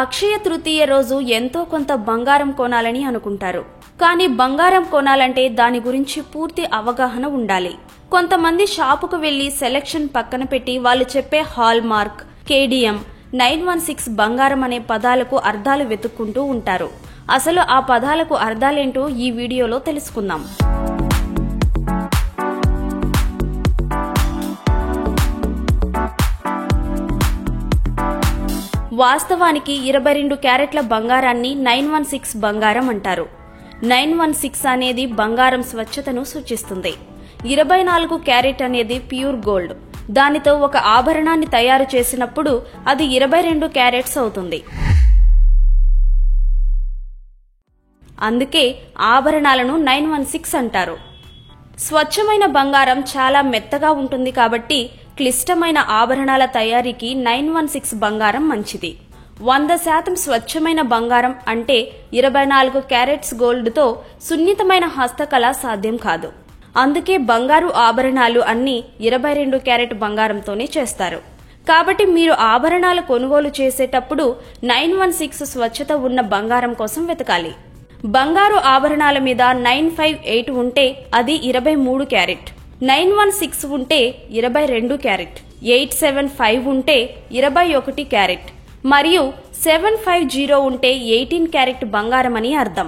అక్షయ తృతీయ రోజు ఎంతో కొంత బంగారం కొనాలని అనుకుంటారు. కానీ బంగారం కొనాలంటే దాని గురించి పూర్తి అవగాహన ఉండాలి. కొంతమంది షాపుకు వెళ్లి సెలెక్షన్ పక్కన పెట్టి వాళ్ళు చెప్పే హాల్ మార్క్, కేడిఎం, 916 బంగారం అనే పదాలకు అర్థాలు వెతుక్కుంటూ ఉంటారు. అసలు ఆ పదాలకు అర్థాలేంటో ఈ వీడియోలో తెలుసుకుందాం. వాస్తవానికి 22 క్యారెట్ల బంగారాన్ని 916 బంగారం అంటారు. 916 అనేది బంగారం స్వచ్ఛతను సూచిస్తుంది. 24 క్యారెట్ అనేది ప్యూర్ గోల్డ్. దానితో ఒక ఆభరణాన్ని తయారు చేసినప్పుడు అది 22 క్యారెట్స్ అవుతుంది. అందుకే ఆభరణాలను 916 అంటారు. స్వచ్ఛమైన బంగారం చాలా మెత్తగా ఉంటుంది కాబట్టి క్లిష్టమైన ఆభరణాల తయారీకి 916 బంగారం మంచిది. 100% స్వచ్ఛమైన బంగారం అంటే 24 క్యారెట్స్ గోల్డ్తో సున్నితమైన హస్తకళ సాధ్యం కాదు. అందుకే బంగారు ఆభరణాలు అన్నీ 22 క్యారెట్ బంగారంతోనే చేస్తారు. కాబట్టి మీరు ఆభరణాలు కొనుగోలు చేసేటప్పుడు 916 స్వచ్ఛత ఉన్న బంగారం కోసం వెతకాలి. బంగారు ఆభరణాల మీద 958 ఉంటే అది 23 క్యారెట్, 916 ఉంటే 22 క్యారెట్, 875 ఉంటే 21 క్యారెట్ మరియు 750 ఉంటే 18 క్యారెట్ బంగారం అని అర్థం.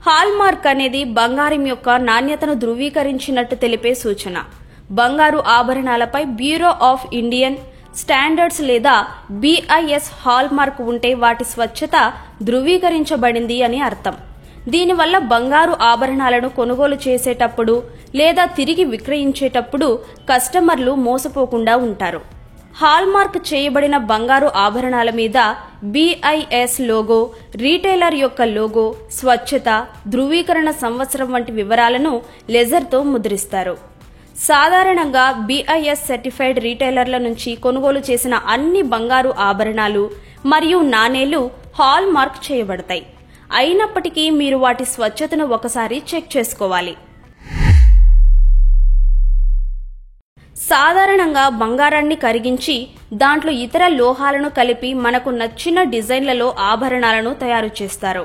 హాల్ మార్క్ అనేది బంగారం యొక్క నాణ్యతను ధృవీకరించినట్టు తెలిపే సూచన. బంగారు ఆభరణాలపై బ్యూరో ఆఫ్ ఇండియన్ స్టాండర్డ్స్ లేదా BIS హాల్ మార్క్ ఉంటే వాటి స్వచ్ఛత ధృవీకరించబడింది అని అర్థం. దీనివల్ల బంగారు ఆభరణాలను కొనుగోలు చేసేటప్పుడు లేదా తిరిగి విక్రయించేటప్పుడు కస్టమర్లు మోసపోకుండా ఉంటారు. హాల్ మార్క్ చేయబడిన బంగారు ఆభరణాల మీద BIS లోగో, రీటైలర్ యొక్క లోగో, స్వచ్ఛత, ధృవీకరణ సంవత్సరం వంటి వివరాలను లెజర్తో ముద్రిస్తారు. సాధారణంగా BIS సర్టిఫైడ్ రీటైలర్ల నుంచి కొనుగోలు చేసిన అన్ని బంగారు ఆభరణాలు మరియు నాణేలు హాల్ మార్క్ చేయబడతాయి. అయినప్పటికీ మీరు వాటి స్వచ్ఛతను ఒకసారి చెక్ చేసుకోవాలి. సాధారణంగా బంగారాన్ని కరిగించి దాంట్లో ఇతర లోహాలను కలిపి మనకు నచ్చిన డిజైన్లలో ఆభరణాలను తయారు చేస్తారు.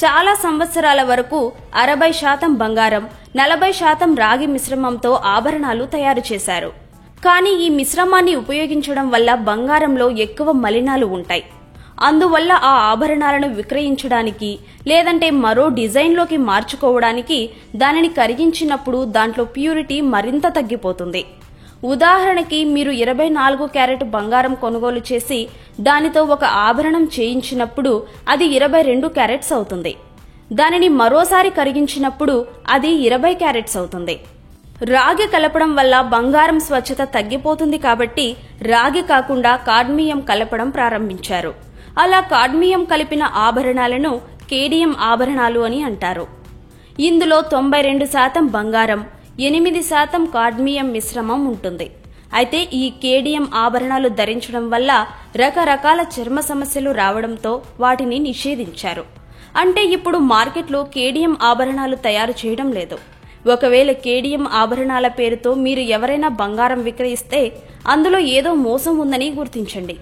చాలా సంవత్సరాల వరకు 60% బంగారం, 40% రాగి మిశ్రమంతో ఆభరణాలు తయారు చేశారు. కానీ ఈ మిశ్రమాన్ని ఉపయోగించడం వల్ల బంగారంలో ఎక్కువ మలినాలు ఉంటాయి. అందువల్ల ఆ ఆభరణాలను విక్రయించడానికి లేదంటే మరో డిజైన్లోకి మార్చుకోవడానికి దానిని కరిగించినప్పుడు దాంట్లో ప్యూరిటీ మరింత తగ్గిపోతుంది. ఉదాహరణకి మీరు 24 క్యారెట్ బంగారం కొనుగోలు చేసి దానితో ఒక ఆభరణం చేయించినప్పుడు అది 22 క్యారెట్స్ అవుతుంది. దానిని మరోసారి కరిగించినప్పుడు అది 20 క్యారెట్స్ అవుతుంది. రాగి కలపడం వల్ల బంగారం స్వచ్ఛత తగ్గిపోతుంది కాబట్టి రాగి కాకుండా కాడ్మియం కలపడం ప్రారంభించారు. అలా కాడ్మియం కలిపిన ఆభరణాలను కేడియం ఆభరణాలు అని అంటారు. ఇందులో 92% బంగారం, 8% కాడ్మియం మిశ్రమం ఉంటుంది. అయితే ఈ కేడియం ఆభరణాలు ధరించడం వల్ల రకరకాల చర్మ సమస్యలు రావడంతో వాటిని నిషేధించారు. అంటే ఇప్పుడు మార్కెట్లో కేడియం ఆభరణాలు తయారు చేయడం లేదు. ఒకవేళ కేడియం ఆభరణాల పేరుతో మీరు ఎవరైనా బంగారం విక్రయిస్తే అందులో ఏదో మోసం ఉందని గుర్తించండి.